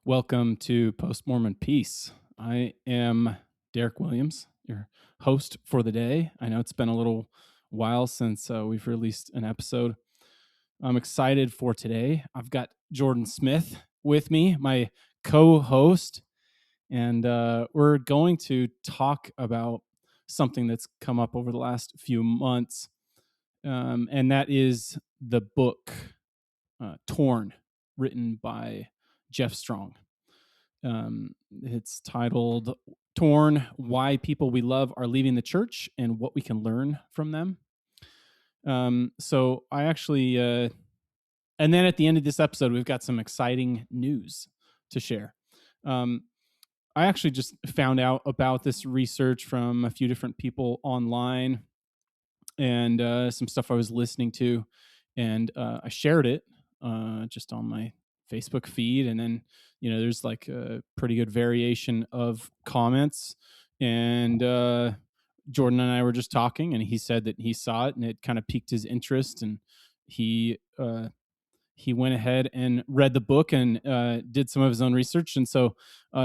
Welcome to Post-Mormon Peace. I am Derek Williams, your host for the day. I know it's been a little while since we've released an episode. I'm excited for today. I've got Jordan Smith with me, my co-host, and we're going to talk about something that's come up over the last few months, and that is the book Torn, written by Jeff Strong. It's titled Torn: Why People We Love Are Leaving the Church and What We Can Learn from Them. So I actually, and then at the end of this episode, we've got some exciting news to share. I actually just found out about this research from a few different people online and some stuff I was listening to, and I shared it just on my Facebook feed, and then there's like a pretty good variation of comments, and Jordan and I were just talking, and he said that he saw it and it kind of piqued his interest, and he went ahead and read the book and did some of his own research. And so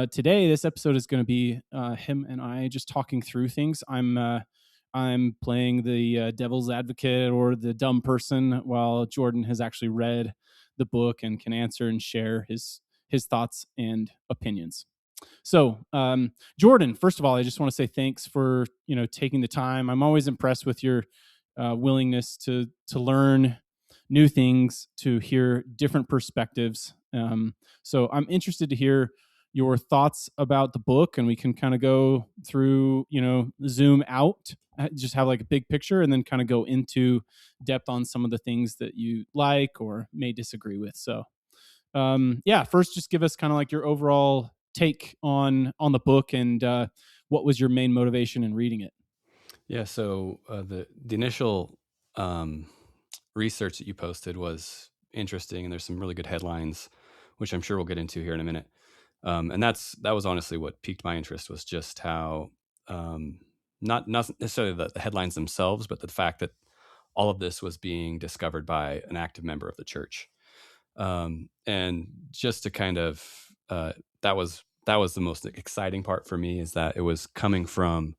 today, this episode is going to be him and I just talking through things. I'm playing the devil's advocate or the dumb person, while Jordan has actually read the book and can answer and share his thoughts and opinions. So, Jordan, first of all, I just want to say thanks for taking the time. I'm always impressed with your willingness to learn new things, to hear different perspectives. So I'm interested to hear your thoughts about the book, and we can kind of go through, zoom out, just have like a big picture, and then kind of go into depth on some of the things that you like or may disagree with. So, first, just give us kind of like your overall take on the book, and what was your main motivation in reading it? Yeah, so the initial research that you posted was interesting, and there's some really good headlines, which I'm sure we'll get into here in a minute. And that was honestly what piqued my interest, was just how not necessarily the headlines themselves, but the fact that all of this was being discovered by an active member of the church. And just to kind of that was the most exciting part for me, is that it was coming from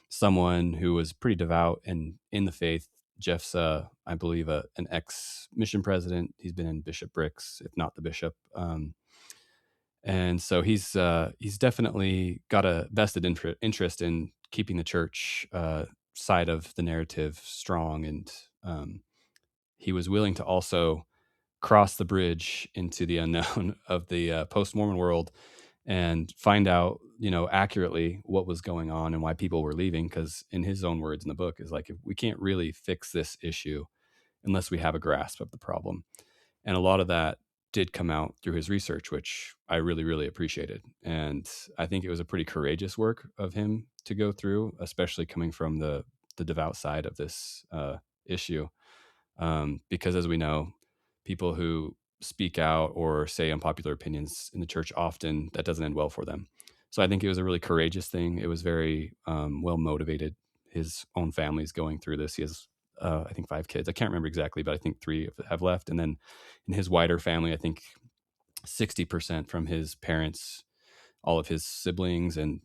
someone who was pretty devout and in the faith. Jeff's, I believe, an ex-mission president. He's been in bishoprics, if not the bishop. And so he's definitely got a vested interest in keeping the church side of the narrative strong. And he was willing to also cross the bridge into the unknown of the post-Mormon world and find out, accurately what was going on and why people were leaving. Because in his own words in the book, is like, if we can't really fix this issue unless we have a grasp of the problem. And a lot of that did come out through his research, which I really, really appreciated. And I think it was a pretty courageous work of him to go through, especially coming from the devout side of this issue. Because as we know, people who speak out or say unpopular opinions in the church, often that doesn't end well for them. So I think it was a really courageous thing. It was very well motivated. His own family's going through this. He has, I think, 5 kids. I can't remember exactly, but I think 3 have left. And then in his wider family, I think 60% from his parents, all of his siblings and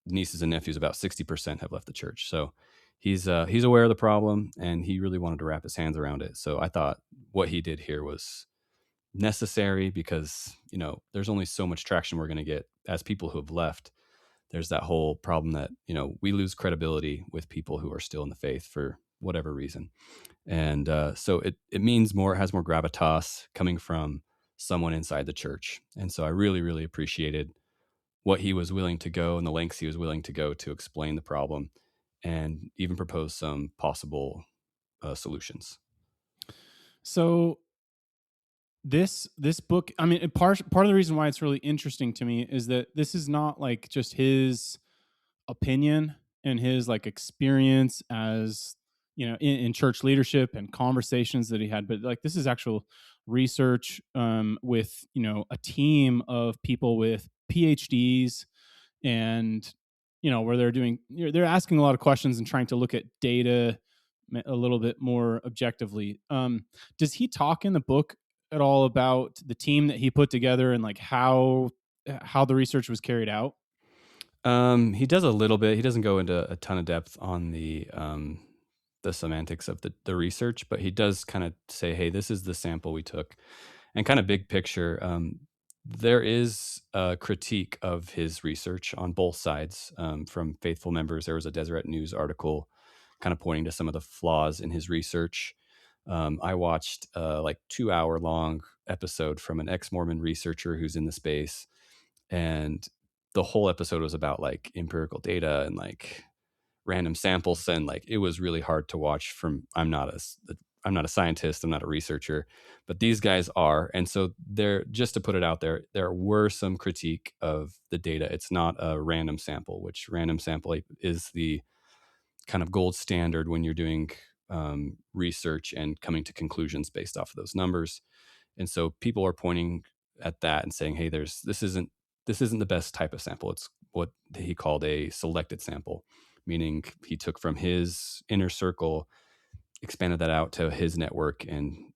nieces and nephews, about 60% have left the church. So he's aware of the problem, and he really wanted to wrap his hands around it. So I thought what he did here was necessary, because there's only so much traction we're going to get as people who have left. There's that whole problem that we lose credibility with people who are still in the faith for whatever reason. And so it means more, it has more gravitas coming from someone inside the church. And so I really, really appreciated what he was willing to go and the lengths he was willing to go to explain the problem and even propose some possible solutions. So this book, I mean, part of the reason why it's really interesting to me is that this is not like just his opinion and his like experience as in church leadership and conversations that he had, but like this is actual research with a team of people with PhDs, and where they're doing, they're asking a lot of questions and trying to look at data a little bit more objectively. Does he talk in the book at all about the team that he put together and like how the research was carried out? He does a little bit. He doesn't go into a ton of depth on the semantics of the research, but he does kind of say, "Hey, this is the sample we took," and kind of big picture. There is a critique of his research on both sides from faithful members. There was a Deseret News article kind of pointing to some of the flaws in his research. I watched a like 2 hour long episode from an ex Mormon researcher who's in the space, and the whole episode was about like empirical data and like random samples, and like it was really hard to watch. From I'm not a scientist, I'm not a researcher, but these guys are. And so there, just to put it out there, there were some critique of the data. It's not a random sample, which random sample is the kind of gold standard when you're doing research and coming to conclusions based off of those numbers. And so people are pointing at that and saying, "Hey, this isn't the best type of sample. It's what he called a selected sample, meaning he took from his inner circle, expanded that out to his network, and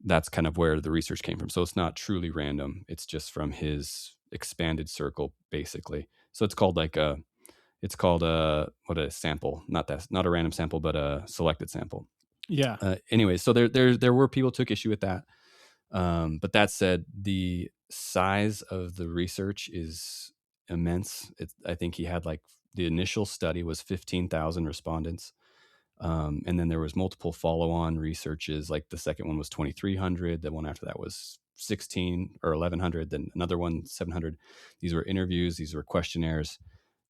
that's kind of where the research came from. So it's not truly random. It's just from his expanded circle, basically. So it's called what a sample, not a random sample, but a selected sample. Yeah. Anyway, so there were people who took issue with that. But that said, the size of the research is immense. I think he had like the initial study was 15,000 respondents. And then there was multiple follow-on researches. Like the second one was 2,300. The one after that was 16 or 1,100. Then another one, 700. These were interviews. These were questionnaires.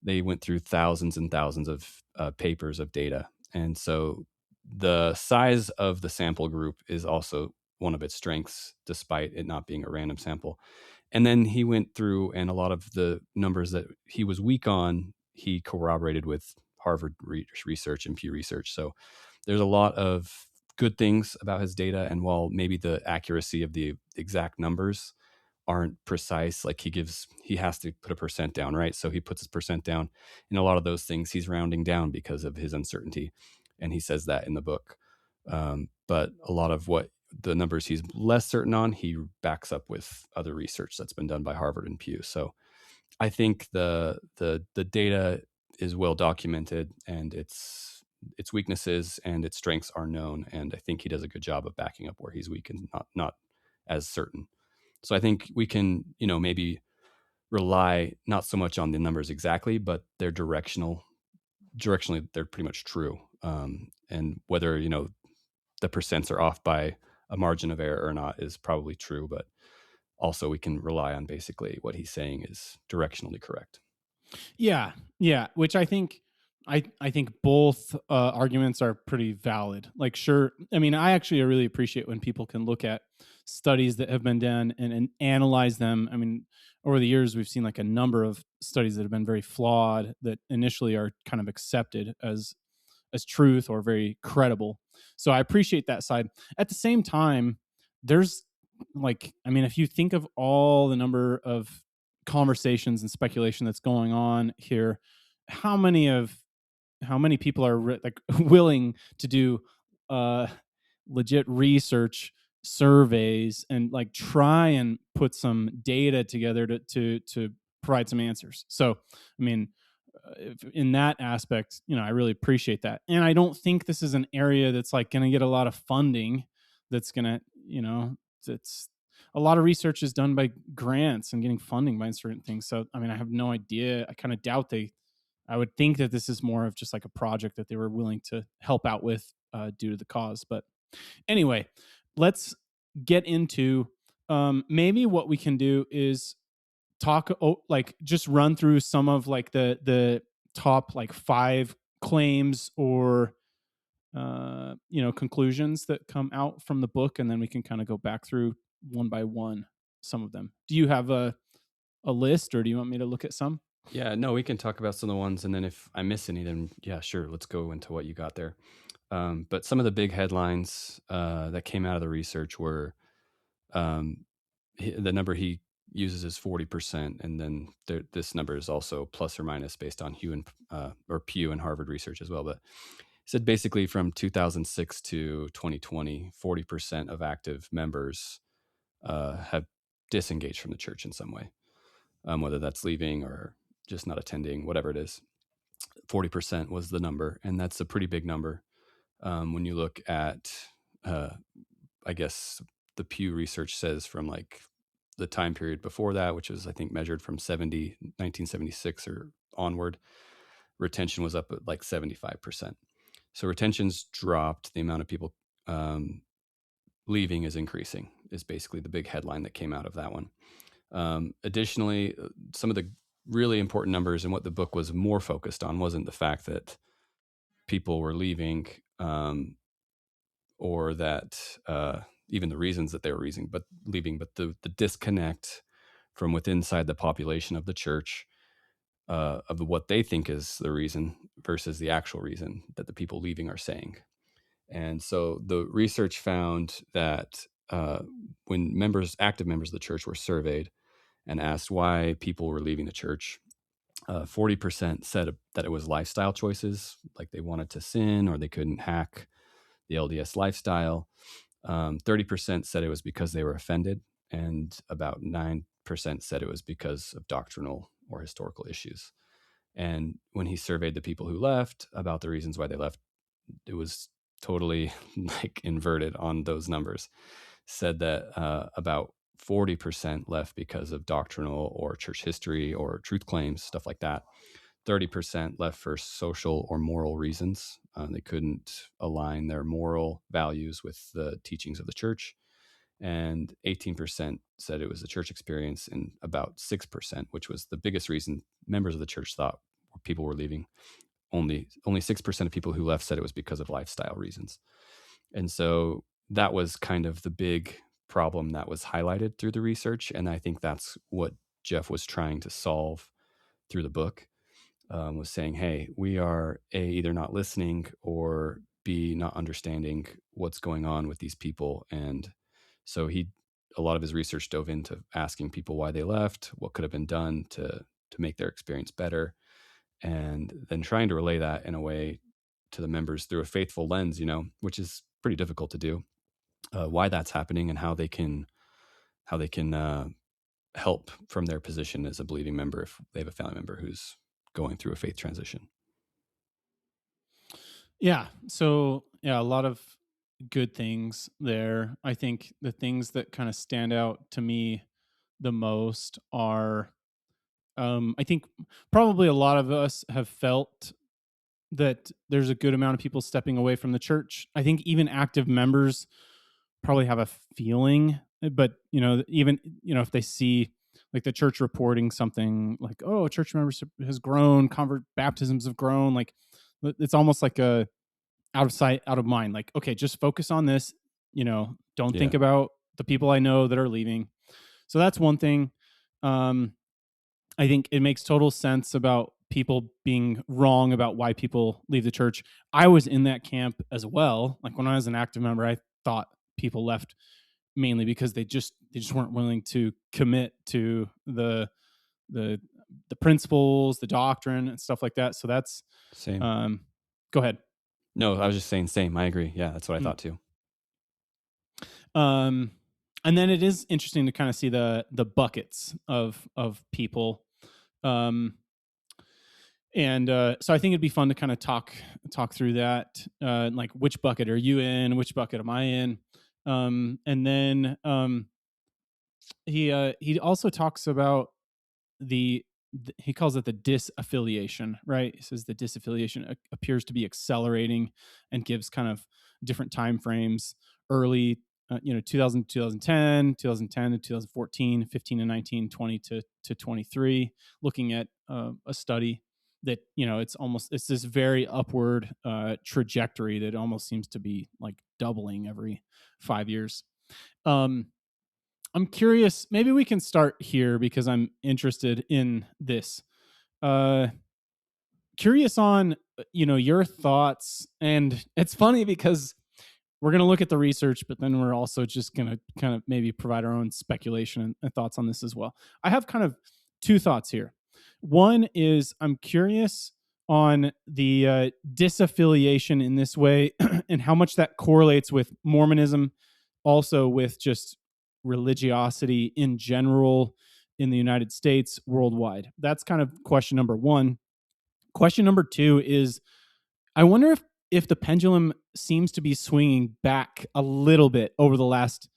They went through thousands and thousands of papers of data. And so the size of the sample group is also one of its strengths, despite it not being a random sample. And then he went through, and a lot of the numbers that he was weak on, he corroborated with Harvard research and Pew Research. So there's a lot of good things about his data. And while maybe the accuracy of the exact numbers aren't precise, like he has to put a percent down, right? So he puts his percent down. In a lot of those things, he's rounding down because of his uncertainty. And he says that in the book. But a lot of what the numbers he's less certain on, he backs up with other research that's been done by Harvard and Pew. So I think the data is well documented, and its weaknesses and its strengths are known. And I think he does a good job of backing up where he's weak and not as certain. So I think we can, maybe rely not so much on the numbers exactly, but they're directionally, they're pretty much true. And whether, the percents are off by a margin of error or not is probably true, but also we can rely on basically what he's saying is directionally correct. Yeah, yeah, which I think both arguments are pretty valid. Like, sure, I mean, I actually really appreciate when people can look at studies that have been done and analyze them. I mean, over the years, we've seen like a number of studies that have been very flawed that initially are kind of accepted as truth or very credible. So I appreciate that side. At the same time, there's like, I mean, if you think of all the number of conversations and speculation that's going on here, how many of how many people are like willing to do uh legit research surveys and like try and put some data together to provide some answers. So I mean, in that aspect, I really appreciate that. And I don't think this is an area that's like going to get a lot of funding. That's going to, it's a lot of research is done by grants and getting funding by certain things. So, I mean, I have no idea. I kind of doubt I would think that this is more of just like a project that they were willing to help out with due to the cause. But anyway, let's get into maybe what we can do is like just run through some of like the top like five claims or conclusions that come out from the book, and then we can kind of go back through one by one some of them. Do you have a list, or do you want me to look at some? Yeah, no, we can talk about some of the ones, and then if I miss any, then yeah, sure, let's go into what you got there. But some of the big headlines that came out of the research were the number he uses is 40%, and then this number is also plus or minus based on Pew and Harvard research as well. But said basically from 2006 to 2020, 40% of active members have disengaged from the church in some way, whether that's leaving or just not attending, whatever it is. 40% was the number, and that's a pretty big number. When you look at, uh, I guess the Pew research says from like the time period before that, which was I think measured from 1976 or onward, retention was up at like 75%. So retention's dropped. The amount of people um, leaving is increasing, is basically the big headline that came out of that one. Additionally, some of the really important numbers and what the book was more focused on wasn't the fact that people were leaving, or that even the reasons that they were leaving, but the disconnect from within inside the population of the church, of what they think is the reason versus the actual reason that the people leaving are saying. And so the research found that when active members of the church were surveyed and asked why people were leaving the church, 40% said that it was lifestyle choices, like they wanted to sin or they couldn't hack the LDS lifestyle. 30% said it was because they were offended, and about 9% said it was because of doctrinal or historical issues. And when he surveyed the people who left about the reasons why they left, it was totally like inverted on those numbers. Said that about 40% left because of doctrinal or church history or truth claims, stuff like that. 30% left for social or moral reasons. They couldn't align their moral values with the teachings of the church. And 18% said it was the church experience, and about 6%, which was the biggest reason members of the church thought people were leaving, only 6% of people who left said it was because of lifestyle reasons. And so that was kind of the big problem that was highlighted through the research. And I think that's what Jeff was trying to solve through the book, was saying, hey, we are either not listening or B, not understanding what's going on with these people. And so a lot of his research dove into asking people why they left, what could have been done to make their experience better, and then trying to relay that in a way to the members through a faithful lens, which is pretty difficult to do, why that's happening and how they can help from their position as a believing member if they have a family member who's going through a faith transition. Yeah. So, yeah, a lot of good things there. I think the things that kind of stand out to me the most are, I think probably a lot of us have felt that there's a good amount of people stepping away from the church. I think even active members probably have a feeling, but even if they see like the church reporting something like, oh, church membership has grown, convert baptisms have grown, like it's almost like a out of sight, out of mind. Like, okay, just focus on this. Don't think Yeah, about the people I know that are leaving. So that's one thing. Um, I think it makes total sense about people being wrong about why people leave the church. I was in that camp as well. Like when I was an active member, I thought people left mainly because they just weren't willing to commit to the the principles, the doctrine, and stuff like that. So that's same. um, go ahead. No, I was just saying same. I agree. Yeah, that's what I Mm. thought too. Um, and then it is interesting to kind of see the buckets of people. Um, and so I think it'd be fun to kind of talk through that. Like which bucket are you in? Which bucket am I in? And then he also talks about he calls it the disaffiliation, right? He says the disaffiliation appears to be accelerating and gives kind of different time frames: early 2000 2010, 2010 to 2014, 15 and 19, 20 to 23, looking at a study that it's this very upward trajectory that almost seems to be like doubling every 5 years. um I'm curious. Maybe we can start here because I'm interested in this. Uh, Curious on your thoughts, and it's funny because we're going to look at the research, but then we're also just going to kind of maybe provide our own speculation and thoughts on this as well. I have kind of two thoughts here. One is I'm curious on the disaffiliation in this way and how much that correlates with Mormonism, also with just religiosity in general in the United States, worldwide. That's kind of question number one. Question number two is, I wonder if the pendulum seems to be swinging back a little bit over the last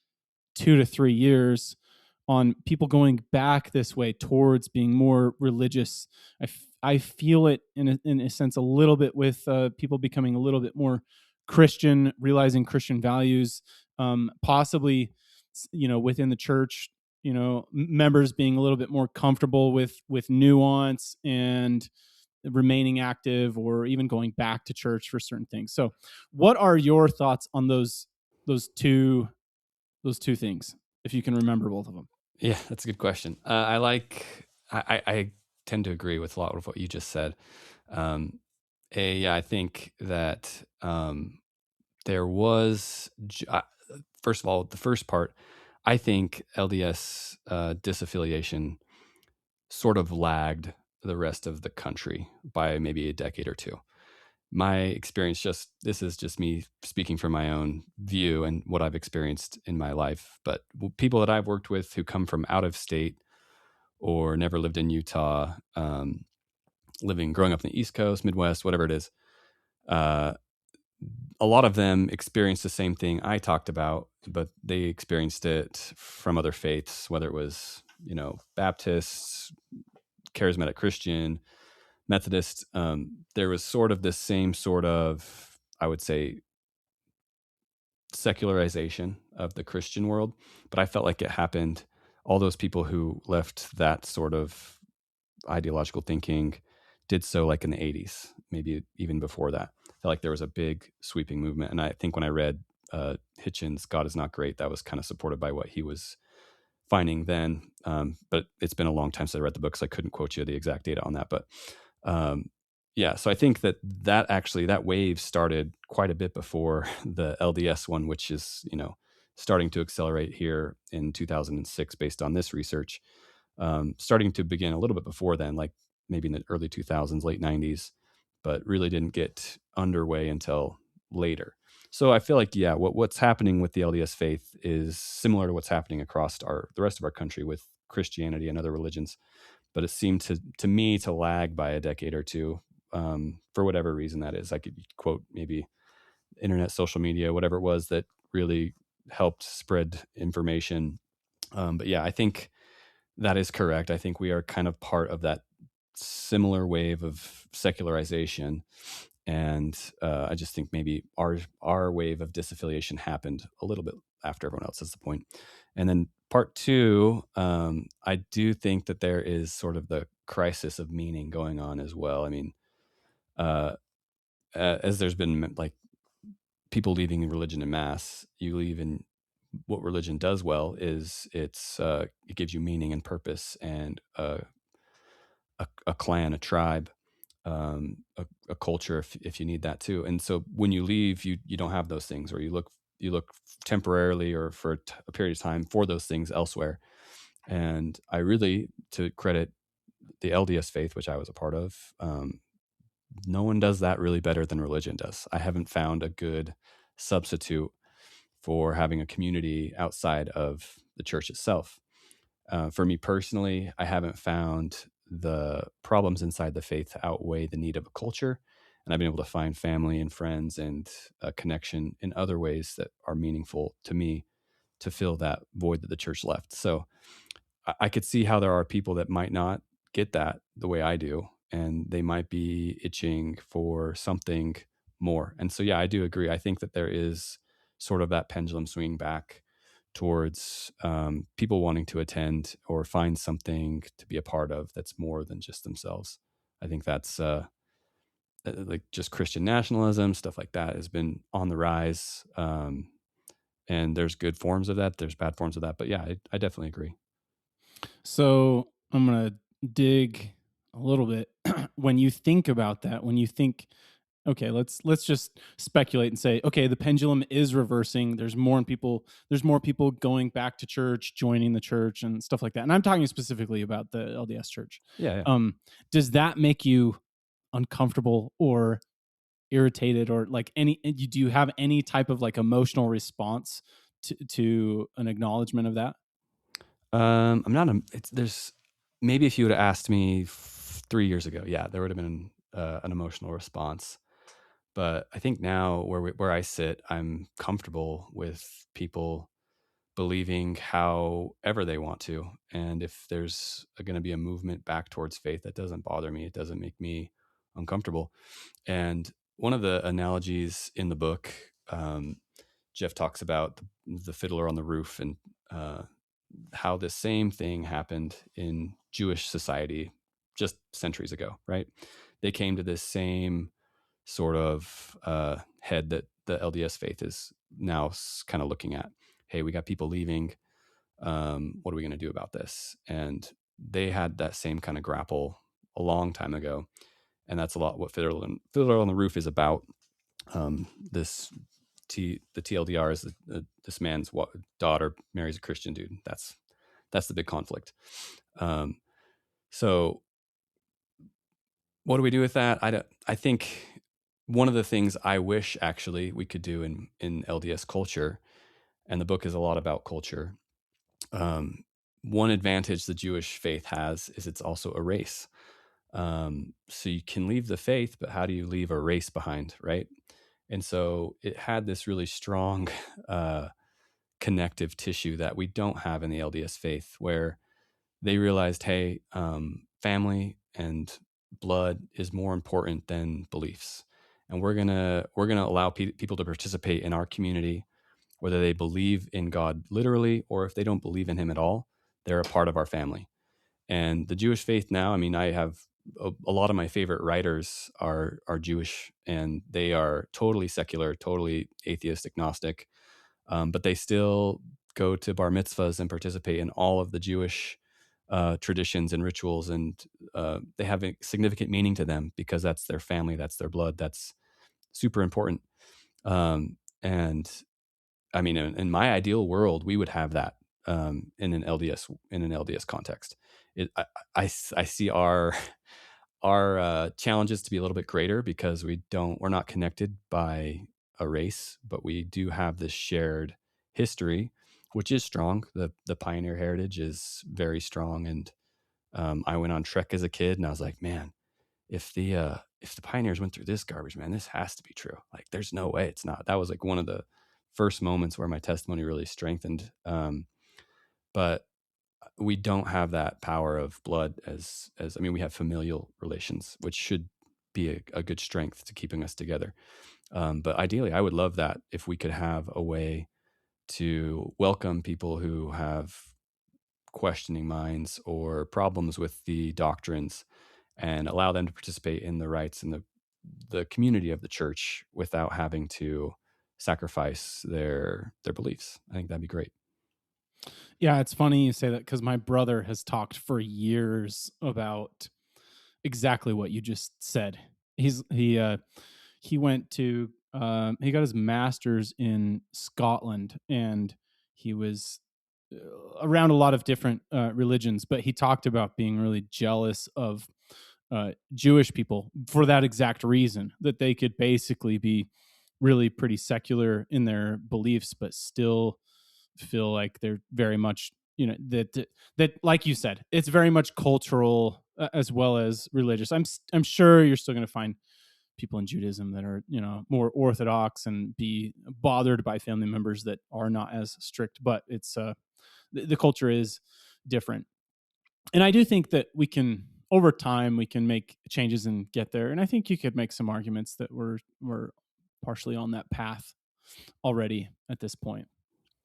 2 to 3 years on people going back this way towards being more religious. I feel it in a sense a little bit with people becoming a little bit more Christian, realizing Christian values, possibly, within the church, members being a little bit more comfortable with nuance and remaining active, or even going back to church for certain things. So, what are your thoughts on those two those two things, if you can remember both of them? Yeah, that's a good question. I tend to agree with a lot of what you just said. Um, yeah, I think that there was, first of all, the first part, I think LDS disaffiliation sort of lagged the rest of the country by maybe a decade or two. My experience, this is just me speaking from my own view and what I've experienced in my life, but people that I've worked with who come from out of state or never lived in Utah, growing up in the East Coast, Midwest, whatever it is, uh, a lot of them experienced the same thing I talked about, but they experienced it from other faiths, whether it was, Baptists, charismatic Christian, Methodist. There was sort of the same sort of, I would say, secularization of the Christian world, but I felt like it happened. All those people who left that sort of ideological thinking did so like in the 80s, maybe even before that. I felt like there was a big sweeping movement. And I think when I read Hitchens' God is Not Great, that was kind of supported by what he was finding then. But it's been a long time since I read the book, so I couldn't quote you the exact data on that. But um, yeah, so I think that wave started quite a bit before the LDS one, which is, starting to accelerate here in 2006 based on this research. Starting to begin a little bit before then, like maybe in the early 2000s, late 90s, but really didn't get underway until later. So I feel like, yeah, what's happening with the LDS faith is similar to what's happening across the rest of our country with Christianity and other religions, but it seemed to me to lag by a decade or two, for whatever reason that is. I could quote maybe internet, social media, whatever it was that really helped spread information. But yeah, I think that is correct. I think we are kind of part of that similar wave of secularization, and I just think maybe our wave of disaffiliation happened a little bit after everyone else. Is the point. And then part two, I do think that there is sort of the crisis of meaning going on as well. I mean, uh, as there's been like people leaving religion en masse, you leave in what religion does well is it gives you meaning and purpose and a clan, a tribe, a culture if you need that too. And so when you leave, you don't have those things, or you look temporarily or for a period of time for those things elsewhere. And I really, to credit the LDS faith, which I was a part of, no one does that really better than religion does. I haven't found a good substitute for having a community outside of the church itself. For me personally, I haven't found the problems inside the faith to outweigh the need of a culture. And I've been able to find family and friends and a connection in other ways that are meaningful to me to fill that void that the church left. So I could see how there are people that might not get that the way I do, and they might be itching for something more. And so, yeah, I do agree. I think that there is sort of that pendulum swinging back towards people wanting to attend or find something to be a part of that's more than just themselves. I think that's like just Christian nationalism, stuff like that has been on the rise. And there's good forms of that, there's bad forms of that. But yeah, I definitely agree. So I'm gonna dig a little bit. When you think about that, when you think, okay, let's just speculate and say, okay, the pendulum is reversing. There's more people going back to church, joining the church, and stuff like that. And I'm talking specifically about the LDS Church. Yeah, yeah. Um, does that make you uncomfortable or irritated, or like any, do you have any type of like emotional response to an acknowledgement of that? I'm not a it's there's maybe if you would have asked me 3 years ago, yeah, there would have been, an emotional response. But I think now where I sit, I'm comfortable with people believing however they want to, and if there's gonna be a movement back towards faith, that doesn't bother me, it doesn't make me uncomfortable. And one of the analogies in the book, Jeff talks about the fiddler on the roof, and uh, how the same thing happened in Jewish society just centuries ago, right? They came to this same sort of head that the LDS faith is now kind of looking at. Hey, we got people leaving. What are we going to do about this? And they had that same kind of grapple a long time ago. And that's a lot what Fiddler on the Roof is about. This the TLDR is this man's daughter marries a Christian dude. That's the big conflict. Um, so what do we do with that? I think one of the things I wish actually we could do in LDS culture, and the book is a lot about culture. Um, One advantage the Jewish faith has is it's also a race. So you can leave the faith, but how do you leave a race behind, right? And so it had this really strong uh, connective tissue that we don't have in the LDS faith, where they realized, hey, family and blood is more important than beliefs, and we're gonna allow people to participate in our community, whether they believe in God literally or if they don't believe in Him at all. They're a part of our family. And the Jewish faith now, I mean, I have a lot of my favorite writers are Jewish, and they are totally secular, totally atheist, agnostic, but they still go to bar mitzvahs and participate in all of the Jewish traditions and rituals, and they have a significant meaning to them because that's their family, that's their blood, that's super important. And I mean, in my ideal world, we would have that in an LDS context. It, I see our challenges to be a little bit greater because we're not connected by a race, but we do have this shared history, which is strong. The pioneer heritage is very strong, and I went on Trek as a kid, and I was like, man, if the pioneers went through this garbage, man, this has to be true. Like, there's no way it's not. That was like one of the first moments where my testimony really strengthened. But we don't have that power of blood as I mean, we have familial relations, which should be a good strength to keeping us together. But ideally, I would love that if we could have a way to welcome people who have questioning minds or problems with the doctrines, and allow them to participate in the rights and the community of the church without having to sacrifice their beliefs. I think that'd be great. Yeah, it's funny you say that because my brother has talked for years about exactly what you just said. He went to he got his master's in Scotland, and he was around a lot of different religions, but he talked about being really jealous of Jewish people for that exact reason, that they could basically be really pretty secular in their beliefs, but still feel like they're very much, that like you said, it's very much cultural as well as religious. I'm sure you're still going to find people in Judaism that are, more orthodox and be bothered by family members that are not as strict, but it's the culture is different. And I do think that we can, over time, we can make changes and get there. And I think you could make some arguments that we're partially on that path already at this point.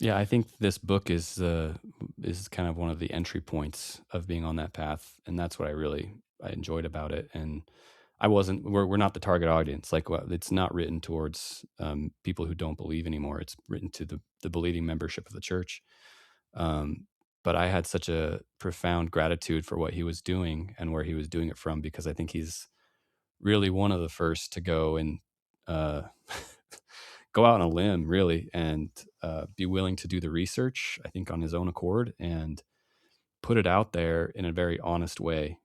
Yeah, I think this book is kind of one of the entry points of being on that path, and that's what I enjoyed about it. And we're not the target audience. Like, it's not written towards people who don't believe anymore. It's written to the believing membership of the church. Um, but I had such a profound gratitude for what he was doing and where he was doing it from, because I think he's really one of the first to go and uh, go out on a limb, really, and be willing to do the research, I think, on his own accord, and put it out there in a very honest way.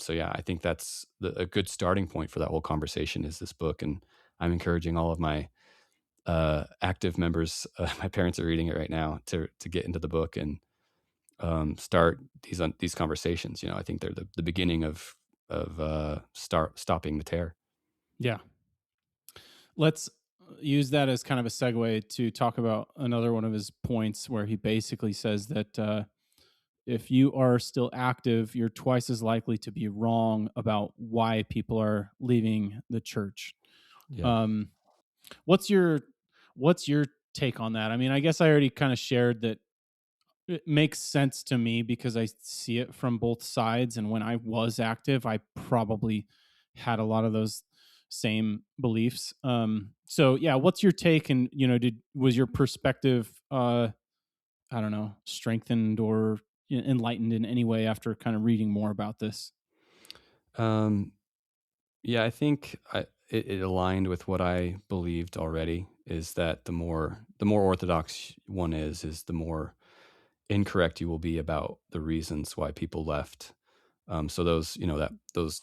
So yeah, I think that's a good starting point for that whole conversation is this book. And I'm encouraging all of my active members. My parents are reading it right now to get into the book and start these conversations. I think they're the beginning of stopping the tear. Yeah. Let's use that as kind of a segue to talk about another one of his points where he basically says that if you are still active, you're twice as likely to be wrong about why people are leaving the church. Yeah. Um, what's your what's your take on that? I mean, I guess I already kind of shared that it makes sense to me because I see it from both sides. And when I was active, I probably had a lot of those same beliefs. So yeah, what's your take? And did was your perspective, I don't know, strengthened or enlightened in any way after kind of reading more about this? Um, yeah, I think it aligned with what I believed already. Is that the more orthodox one is the more incorrect you will be about the reasons why people left. So those that those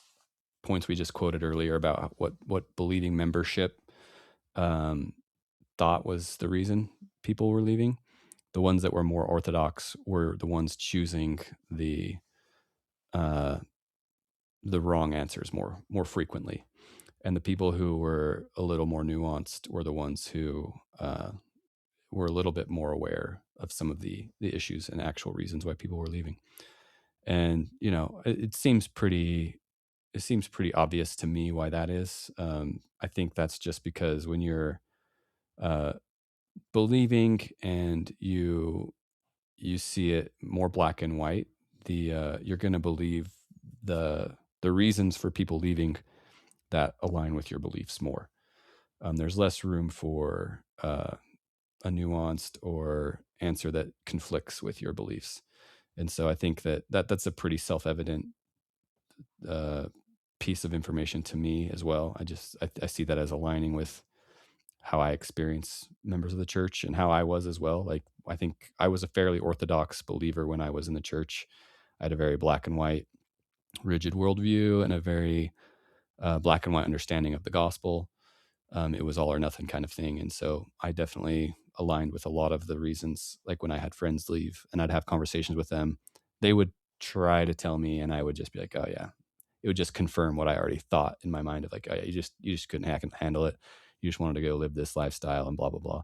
points we just quoted earlier about what believing membership um, thought was the reason people were leaving. The ones that were more orthodox were the ones choosing uh, the wrong answers more frequently, and the people who were a little more nuanced were the ones who were a little bit more aware of some of the issues and actual reasons why people were leaving. And it seems pretty obvious to me why that is. I think that's just because when you're uh, believing and you see it more black and white, you're going to believe the reasons for people leaving that align with your beliefs more. There's less room for a nuanced or answer that conflicts with your beliefs. And so I think that's a pretty self-evident uh, piece of information to me as well. I see that as aligning with how I experience members of the church and how I was as well. Like I think I was a fairly orthodox believer when I was in the church. I had a very black and white, rigid worldview and a very black and white understanding of the gospel. It was all or nothing kind of thing. And so I definitely aligned with a lot of the reasons. Like when I had friends leave and I'd have conversations with them, they would try to tell me, and I would just be like, oh, yeah. It would just confirm what I already thought in my mind of like, oh, yeah, you just couldn't handle it. You just wanted to go live this lifestyle and blah, blah, blah.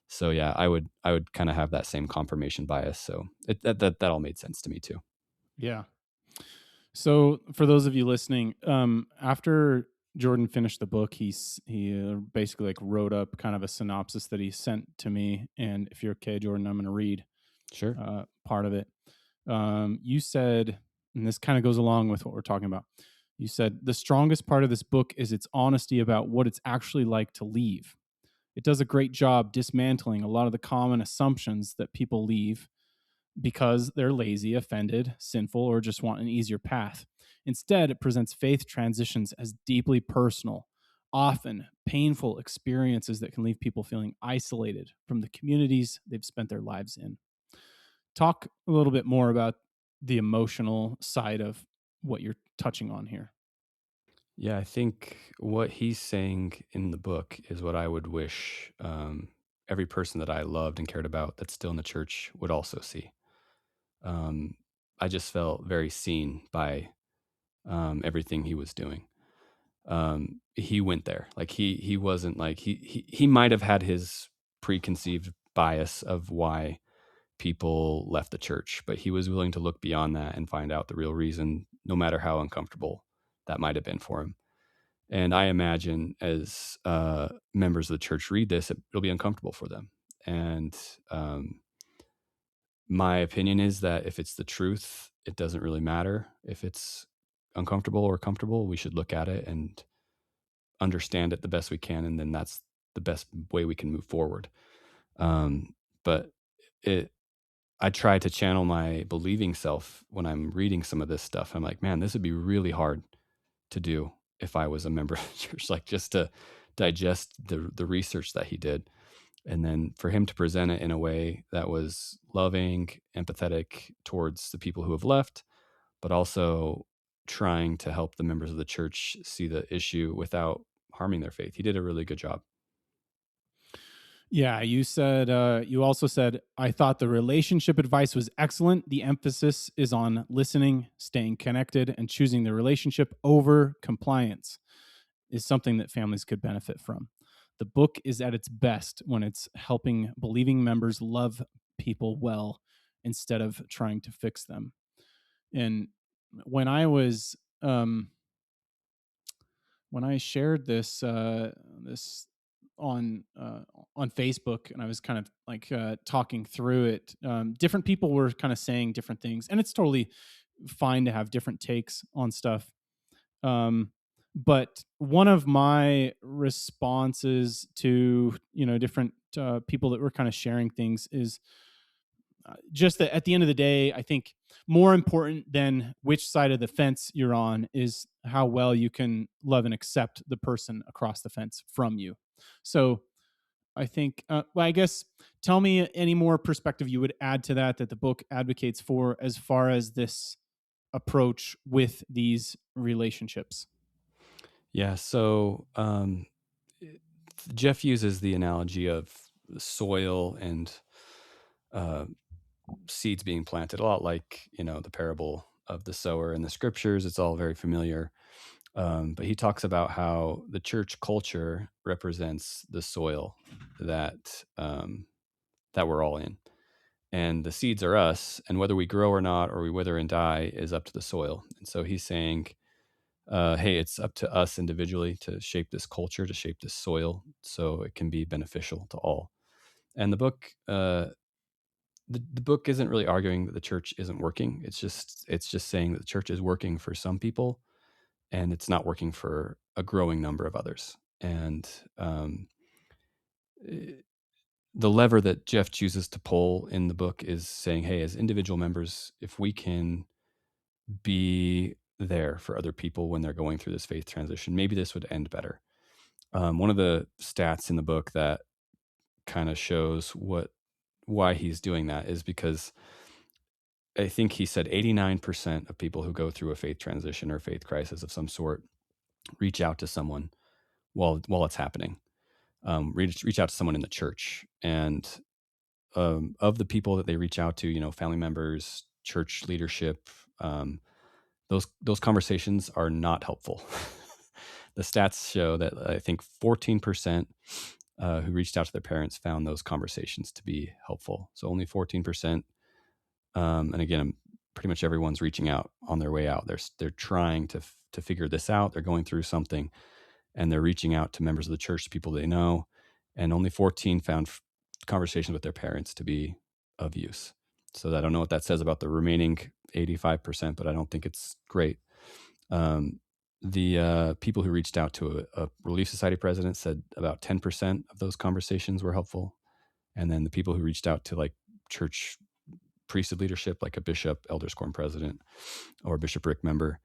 So yeah, I would kind of have that same confirmation bias. So that all made sense to me too. Yeah. So, for those of you listening, after Jordan finished the book, he basically like wrote up kind of a synopsis that he sent to me. And if you're okay, Jordan, I'm going to read Sure. part of it. You said, and this kind of goes along with what we're talking about. You said the strongest part of this book is its honesty about what it's actually like to leave. It does a great job dismantling a lot of the common assumptions that people leave because they're lazy, offended, sinful, or just want an easier path. Instead, it presents faith transitions as deeply personal, often painful experiences that can leave people feeling isolated from the communities they've spent their lives in. Talk a little bit more about the emotional side of what you're touching on here. Yeah, I think what he's saying in the book is what I would wish every person that I loved and cared about that's still in the church would also see. Um, I just felt very seen by everything he was doing. He went there, like he wasn't like he might have had his preconceived bias of why people left the church, but he was willing to look beyond that and find out the real reason, no matter how uncomfortable that might have been for him. And I imagine as members of the church read this, it'll be uncomfortable for them. And my opinion is that if it's the truth, it doesn't really matter if it's uncomfortable or comfortable. We should look at it and understand it the best we can, and then that's the best way we can move forward. But it, I try to channel my believing self when I'm reading some of this stuff. I'm like, man, this would be really hard to do if I was a member of the church, like just to digest the research that he did. And then for him to present it in a way that was loving, empathetic towards the people who have left, but also trying to help the members of the church see the issue without harming their faith. He did a really good job. Yeah, you also said, I thought the relationship advice was excellent. The emphasis is on listening, staying connected, and choosing the relationship over compliance is something that families could benefit from. The book is at its best when it's helping believing members love people well instead of trying to fix them. And when I was when I shared this on Facebook, and I was kind of like talking through it, different people were kind of saying different things, and it's totally fine to have different takes on stuff. Um, but one of my responses to different people that were kind of sharing things is just that at the end of the day, I think more important than which side of the fence you're on is how well you can love and accept the person across the fence from you. So I think, well, I guess, tell me any more perspective you would add to that the book advocates for as far as this approach with these relationships. Yeah. So Jeff uses the analogy of soil and uh, seeds being planted, a lot like the parable of the sower in the scriptures. It's all very familiar. But he talks about how the church culture represents the soil that we're all in, and the seeds are us. And whether we grow or not, or we wither and die, is up to the soil. And so he's saying, hey, it's up to us individually to shape this culture, to shape this soil, so it can be beneficial to all. And the book isn't really arguing that the church isn't working. It's just saying that the church is working for some people, and it's not working for a growing number of others. And eh, the lever that Jeff chooses to pull in the book is saying, hey, as individual members, if we can be there for other people when they're going through this faith transition, maybe this would end better. One of the stats in the book that kind of shows why he's doing that is because I think he said 89% of people who go through a faith transition or faith crisis of some sort reach out to someone while it's happening. Reach out to someone in the church, and of the people that they reach out to, family members, church leadership, those conversations are not helpful. The stats show that I think 14% who reached out to their parents found those conversations to be helpful. So only 14%. And again, pretty much everyone's reaching out on their way out. They're trying to figure this out. They're going through something, and they're reaching out to members of the church, people they know, and only 14 found conversations with their parents to be of use. So I don't know what that says about the remaining 85%, but I don't think it's great. The people who reached out to a Relief Society president said about 10% of those conversations were helpful. And then the people who reached out to like church priesthood leadership, like a bishop, elders quorum president, or bishopric member,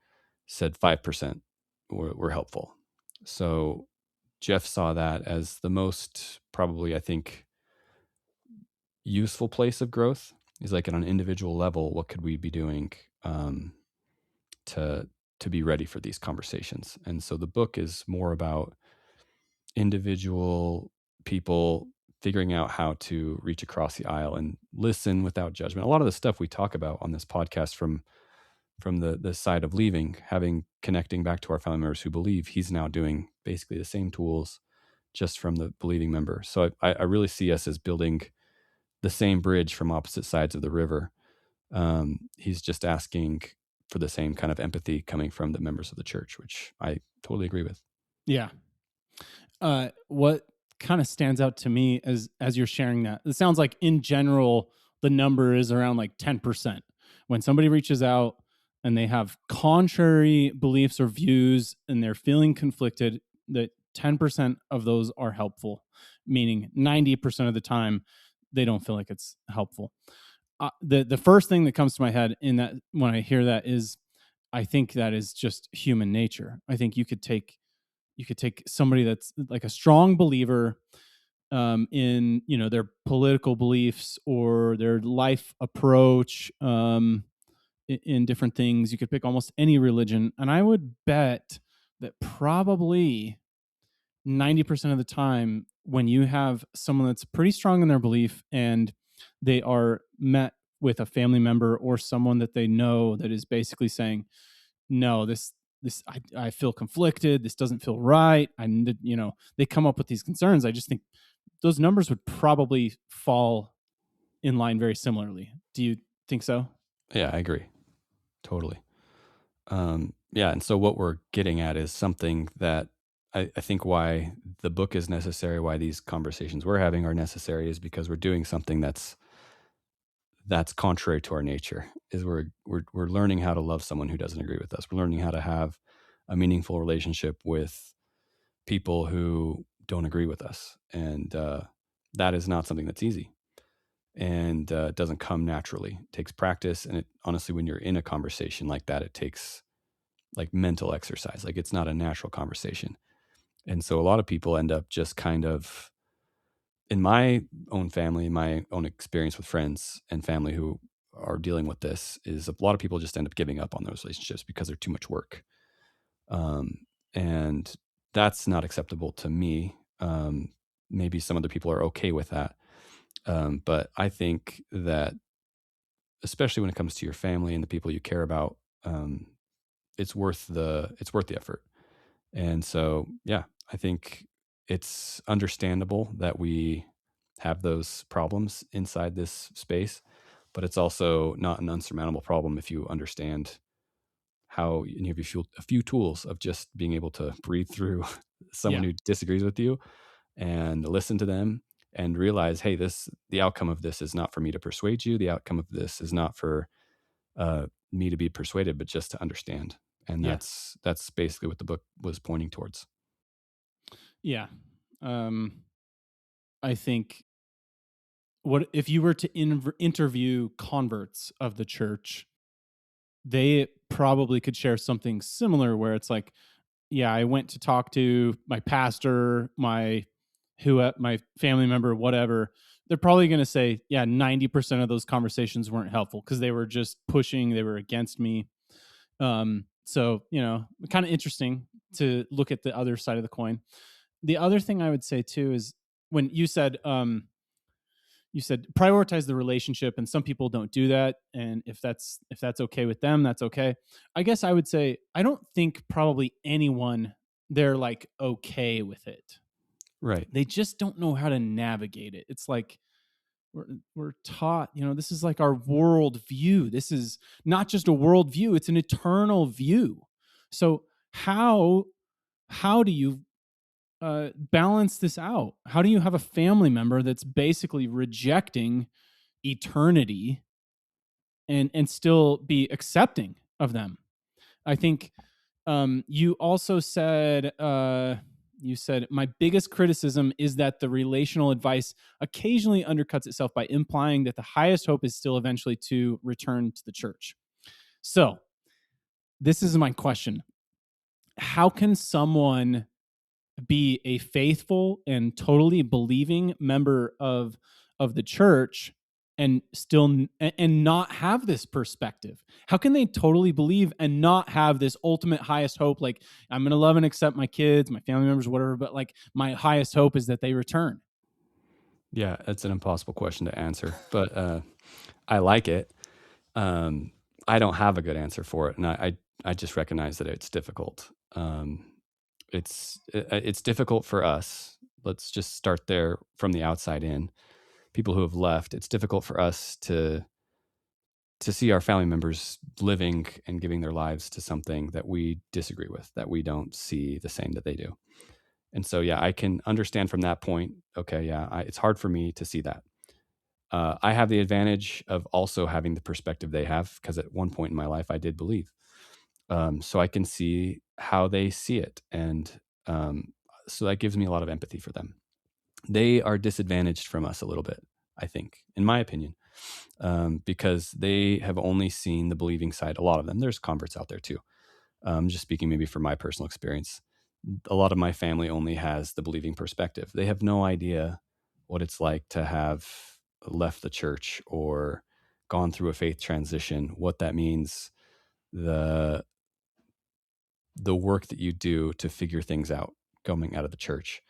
said 5% were helpful. So Jeff saw that as the most, probably, I think, useful place of growth. Is like, on an individual level, what could we be doing to be ready for these conversations? And so the book is more about individual people figuring out how to reach across the aisle and listen without judgment. A lot of the stuff we talk about on this podcast from the side of leaving, connecting back to our family members who believe, he's now doing basically the same tools just from the believing member. So I really see us as building the same bridge from opposite sides of the river. He's just asking for the same kind of empathy coming from the members of the church, which I totally agree with. Yeah. What kind of stands out to me as you're sharing that, it sounds like in general the number is around like 10%. When somebody reaches out and they have contrary beliefs or views and they're feeling conflicted, that 10% of those are helpful, meaning 90% of the time they don't feel like it's helpful. The first thing that comes to my head in that when I hear that is, I think that is just human nature. I think you could take somebody that's like a strong believer in their political beliefs or their life approach, in different things. You could pick almost any religion, and I would bet that probably 90% of the time, when you have someone that's pretty strong in their belief and they are met with a family member or someone that they know that is basically saying, no, I feel conflicted, this doesn't feel right, and they come up with these concerns. I just think those numbers would probably fall in line very similarly. Do you think so? Yeah, I agree. Totally. Yeah, and so what we're getting at is something that I think why the book is necessary, why these conversations we're having are necessary, is because we're doing something that's contrary to our nature. Is we're learning how to love someone who doesn't agree with us. We're learning how to have a meaningful relationship with people who don't agree with us, and that is not something that's easy, and it doesn't come naturally. It takes practice, and it honestly, when you're in a conversation like that, it takes like mental exercise. Like it's not a natural conversation. And so a lot of people end up just kind of, in my own family, in my own experience with friends and family who are dealing with this, is a lot of people just end up giving up on those relationships because they're too much work. And that's not acceptable to me. Maybe some other people are okay with that. But I think that, especially when it comes to your family and the people you care about, it's worth the effort. And so, yeah, I think it's understandable that we have those problems inside this space, but it's also not an unsurmountable problem if you understand how you have a few tools of just being able to breathe through someone Yeah. who disagrees with you and listen to them and realize, hey, the outcome of this is not for me to persuade you. The outcome of this is not for me to be persuaded, but just to understand. And Yeah. that's basically what the book was pointing towards. Yeah. Um, I think, what if you were to interview converts of the church, they probably could share something similar where it's like, yeah, I went to talk to my pastor, my family member, whatever. They're probably going to say, yeah, 90% of those conversations weren't helpful because they were just pushing, they were against me. So, kind of interesting to look at the other side of the coin. The other thing I would say too is, when you said prioritize the relationship, and some people don't do that, and if that's okay with them, that's okay. I guess I would say I don't think probably anyone, they're like okay with it. Right. They just don't know how to navigate it. It's like we're, we're taught, this is like our world view. This is not just a world view, it's an eternal view. So how do you balance this out? How do you have a family member that's basically rejecting eternity and still be accepting of them? I think you also said, my biggest criticism is that the relational advice occasionally undercuts itself by implying that the highest hope is still eventually to return to the church. So this is my question: how can someone be a faithful and totally believing member of the church and still and not have this perspective? How can they totally believe and not have this ultimate highest hope, like, I'm going to love and accept my kids, my family members, whatever, but like my highest hope is that they return? Yeah, it's an impossible question to answer, but I like it. Um, I don't have a good answer for it, and I just recognize that it's difficult. It's difficult for us. Let's just start there from the outside in. People who have left, it's difficult for us to see our family members living and giving their lives to something that we disagree with, that we don't see the same that they do. And so, yeah, I can understand from that point. Okay, yeah, it's hard for me to see that. I have the advantage of also having the perspective they have, because at one point in my life I did believe. So I can see how they see it, and so that gives me a lot of empathy for them. They are disadvantaged from us a little bit, I think, in my opinion, because they have only seen the believing side. A lot of them. There's converts out there too. Just speaking maybe from my personal experience, a lot of my family only has the believing perspective. They have no idea what it's like to have left the church or gone through a faith transition, what that means, the the work that you do to figure things out coming out of the church.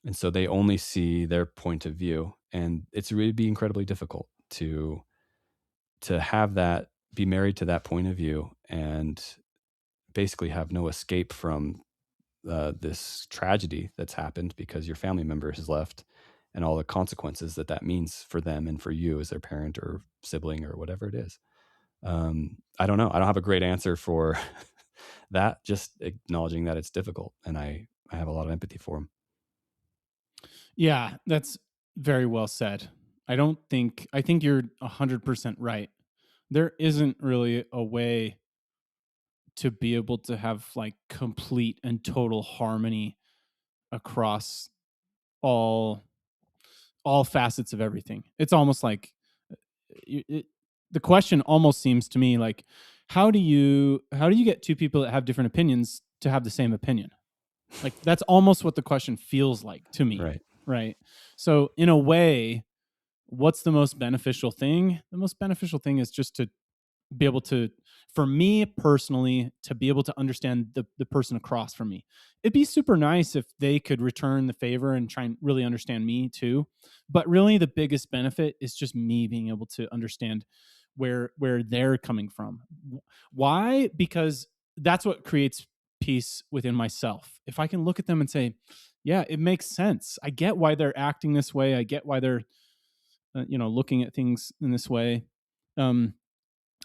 And so they only see their point of view, and it's really be incredibly difficult to have that, be married to that point of view, and basically have no escape from this tragedy that's happened because your family member has left, and all the consequences that that means for them and for you as their parent or sibling or whatever it is. I don't know. I don't have a great answer for that. Just acknowledging that it's difficult, and I have a lot of empathy for them. Yeah, that's very well said. I think you're 100% right. There isn't really a way to be able to have like complete and total harmony across all all facets of everything. It's almost like it, the question almost seems to me like how do you get two people that have different opinions to have the same opinion? Like that's almost what the question feels like to me, Right. right? So in a way, what's the most beneficial thing? The most beneficial thing is just to be able to, for me personally, to be able to understand the person across from me. It'd be super nice if they could return the favor and try and really understand me too. But really the biggest benefit is just me being able to understand where they're coming from. Why? Because that's what creates peace within myself. If I can look at them and say, yeah, it makes sense. I get why they're acting this way. I get why they're looking at things in this way. Um,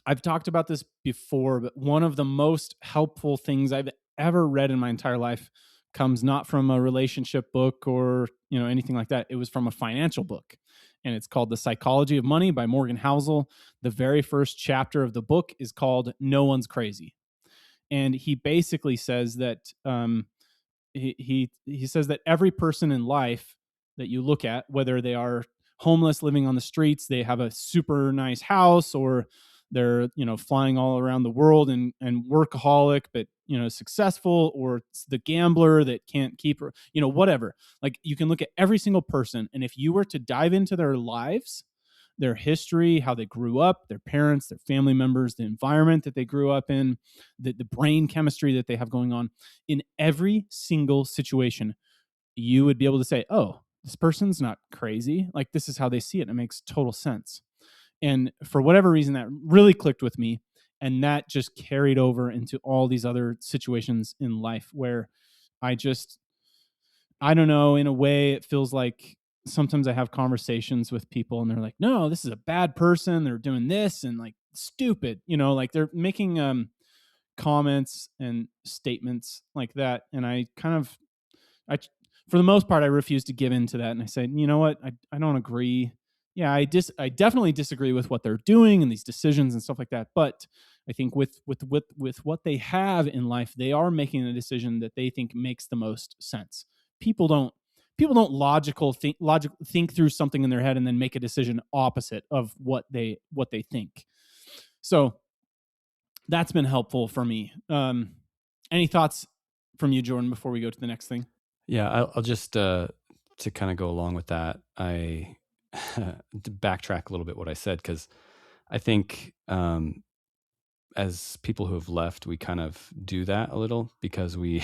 I've talked about this before, but one of the most helpful things I've ever read in my entire life comes not from a relationship book or anything like that. It was from a financial book, and it's called The Psychology of Money by Morgan Housel. The very first chapter of the book is called "No One's Crazy," and he basically says that he says that every person in life that you look at, whether they are homeless living on the streets, they have a super nice house, or they're flying all around the world and workaholic but successful, or it's the gambler that can't keep her, whatever. Like you can look at every single person, and if you were to dive into their lives, their history, how they grew up, their parents, their family members, the environment that they grew up in, the brain chemistry that they have going on, in every single situation, you would be able to say, oh, this person's not crazy. Like, this is how they see it. And it makes total sense. And for whatever reason, that really clicked with me. And that just carried over into all these other situations in life where I just, I don't know, in a way, it feels like sometimes I have conversations with people and they're like, no, this is a bad person. They're doing this and like stupid, like they're making comments and statements like that. And I, for the most part, I refuse to give in to that. And I say, you know what? I don't agree. Yeah, I definitely disagree with what they're doing and these decisions and stuff like that. But I think with what they have in life, they are making a decision that they think makes the most sense. People don't people don't logic think through something in their head and then make a decision opposite of what they think. So that's been helpful for me. Any thoughts from you, Jordan, before we go to the next thing? Yeah, I'll just to kind of go along with that, I to backtrack a little bit what I said, because I think as people who have left, we kind of do that a little because we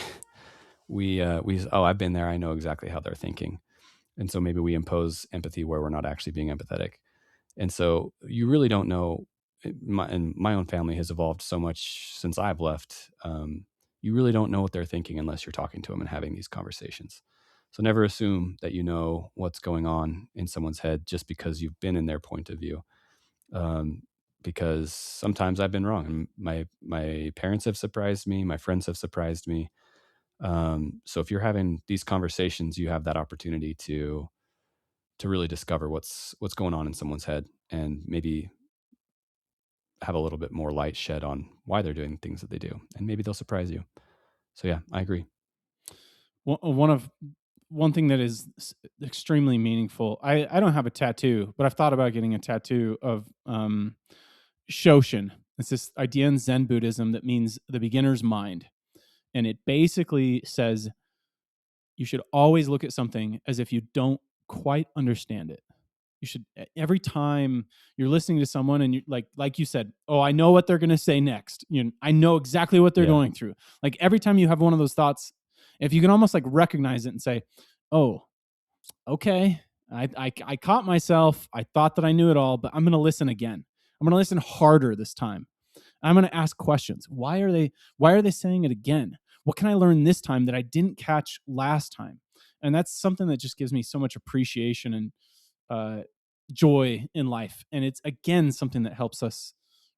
oh, I've been there, I know exactly how they're thinking, and so maybe we impose empathy where we're not actually being empathetic, and so you really don't know. And my own family has evolved so much since I've left. You really don't know what they're thinking unless you're talking to them and having these conversations. So never assume that you know what's going on in someone's head just because you've been in their point of view. Um, because sometimes I've been wrong, and my parents have surprised me, my friends have surprised me. So if you're having these conversations, you have that opportunity to really discover what's going on in someone's head, and maybe have a little bit more light shed on why they're doing things that they do, and maybe they'll surprise you. So yeah, I agree. One thing that is extremely meaningful. I don't have a tattoo, but I've thought about getting a tattoo of Shoshin. It's this idea in Zen Buddhism that means the beginner's mind, and it basically says you should always look at something as if you don't quite understand it. every time you're listening to someone and you like you said, oh, I know what they're going to say next. I know exactly what they're Yeah. going through. Like every time you have one of those thoughts, if you can almost like recognize it and say, oh, okay, I caught myself. I thought that I knew it all, but I'm going to listen again. I'm going to listen harder this time. I'm going to ask questions. Why are they saying it again? What can I learn this time that I didn't catch last time? And that's something that just gives me so much appreciation and uh, joy in life. And it's again something that helps us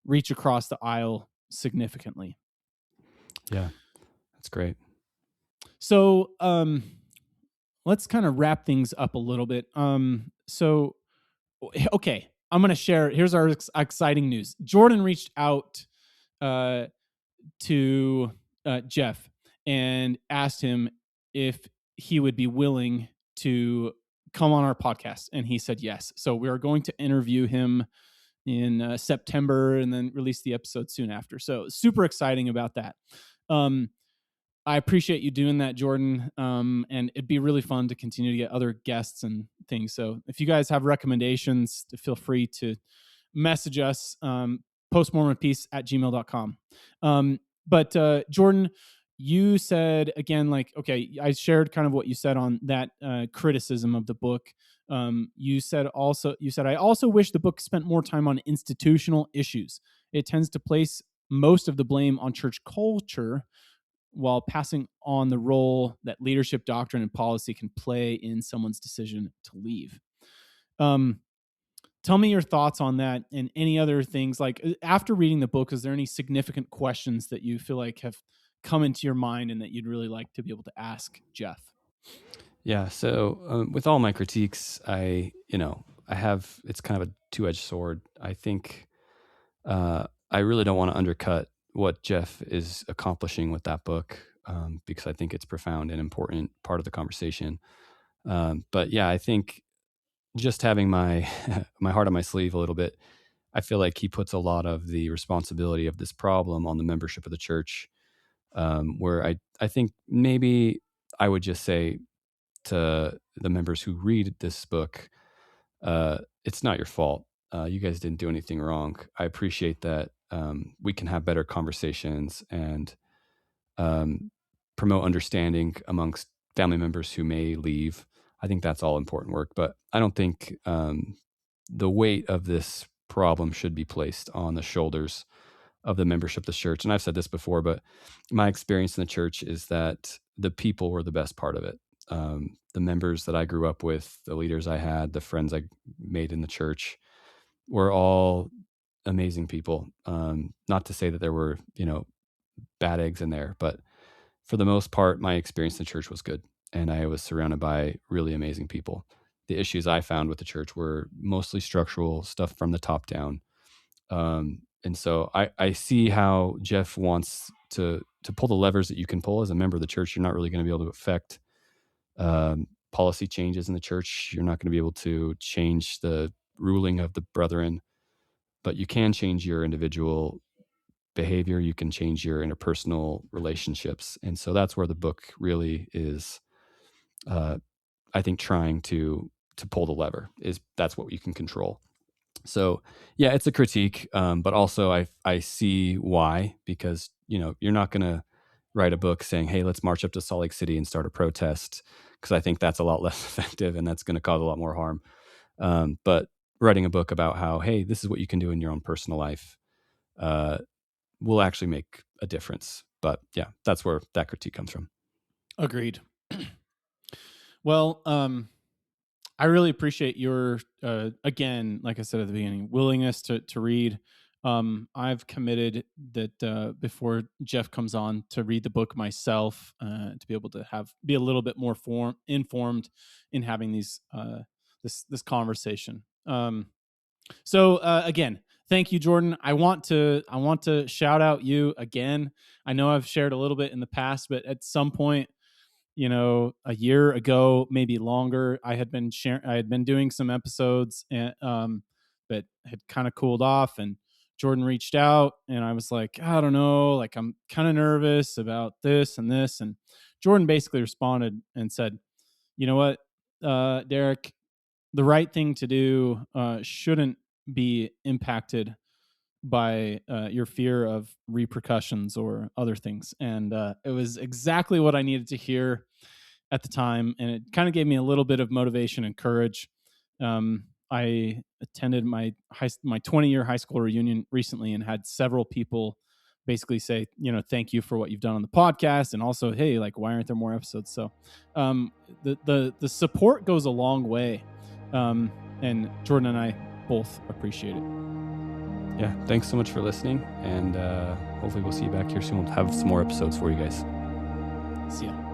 reach across the aisle significantly. Yeah. That's great. So let's kind of wrap things up a little bit. Okay, I'm going to share. Here's our exciting news. Jordan reached out uh, to Jeff and asked him if he would be willing to come on our podcast, and he said yes. So we are going to interview him in September and then release the episode soon after. So super exciting about that. Um, I appreciate you doing that, Jordan. And it'd be really fun to continue to get other guests and things. So if you guys have recommendations, feel free to message us, postmormonpeace@gmail.com. But Jordan, you said again, like, okay, I shared kind of what you said on that criticism of the book. You said, I also wish the book spent more time on institutional issues. It tends to place most of the blame on church culture while passing on the role that leadership, doctrine, and policy can play in someone's decision to leave. Um, Tell me your thoughts on that and any other things. Like after reading the book, is there any significant questions that you feel like have come into your mind and that you'd really like to be able to ask Jeff? Yeah. So with all my critiques, I have, it's kind of a two-edged sword. I think I really don't want to undercut what Jeff is accomplishing with that book, because I think it's profound and important part of the conversation. But yeah, I think just having my my heart on my sleeve a little bit, I feel like he puts a lot of the responsibility of this problem on the membership of the church. Where I think maybe I would just say to the members who read this book, it's not your fault. You guys didn't do anything wrong. I appreciate that. We can have better conversations and um, promote understanding amongst family members who may leave. I think that's all important work, but I don't think the weight of this problem should be placed on the shoulders of the membership of the church. And I've said this before, but my experience in the church is that the people were the best part of it. The members that I grew up with, the leaders I had, the friends I made in the church were all amazing people. Not to say that there were, bad eggs in there, but for the most part, my experience in the church was good. And I was surrounded by really amazing people. The issues I found with the church were mostly structural stuff from the top down. And so I see how Jeff wants to pull the levers that you can pull as a member of the church. You're not really going to be able to affect policy changes in the church. You're not going to be able to change the ruling of the brethren, but you can change your individual behavior. You can change your interpersonal relationships. And so that's where the book really is, I think, trying to pull the lever. Is that's what you can control. So yeah, it's a critique, but also I see why, because you're not going to write a book saying, hey, let's march up to Salt Lake City and start a protest, because I think that's a lot less effective and that's going to cause a lot more harm. But writing a book about how, hey, this is what you can do in your own personal life, will actually make a difference. But yeah, that's where that critique comes from. Agreed. Well, I really appreciate your again, like I said at the beginning, willingness to read. I've committed that before Jeff comes on to read the book myself, to be able to be a little bit more informed in having this conversation. So again, thank you, Jordan. I want to shout out you again. I know I've shared a little bit in the past, but at some point, a year ago, maybe longer, I had been doing some episodes, and but had kind of cooled off, and Jordan reached out, and I was like, I don't know, like I'm kind of nervous about this and this, and Jordan basically responded and said, you know what, Derek, the right thing to do shouldn't be impacted by your fear of repercussions or other things. And it was exactly what I needed to hear at the time, and it kind of gave me a little bit of motivation and courage. I attended my 20-year high school reunion recently and had several people basically say, thank you for what you've done on the podcast, and also, hey, like, why aren't there more episodes? So, the support goes a long way, and Jordan and I both appreciate it. Yeah, thanks so much for listening, and hopefully we'll see you back here soon. We'll have some more episodes for you guys. See ya.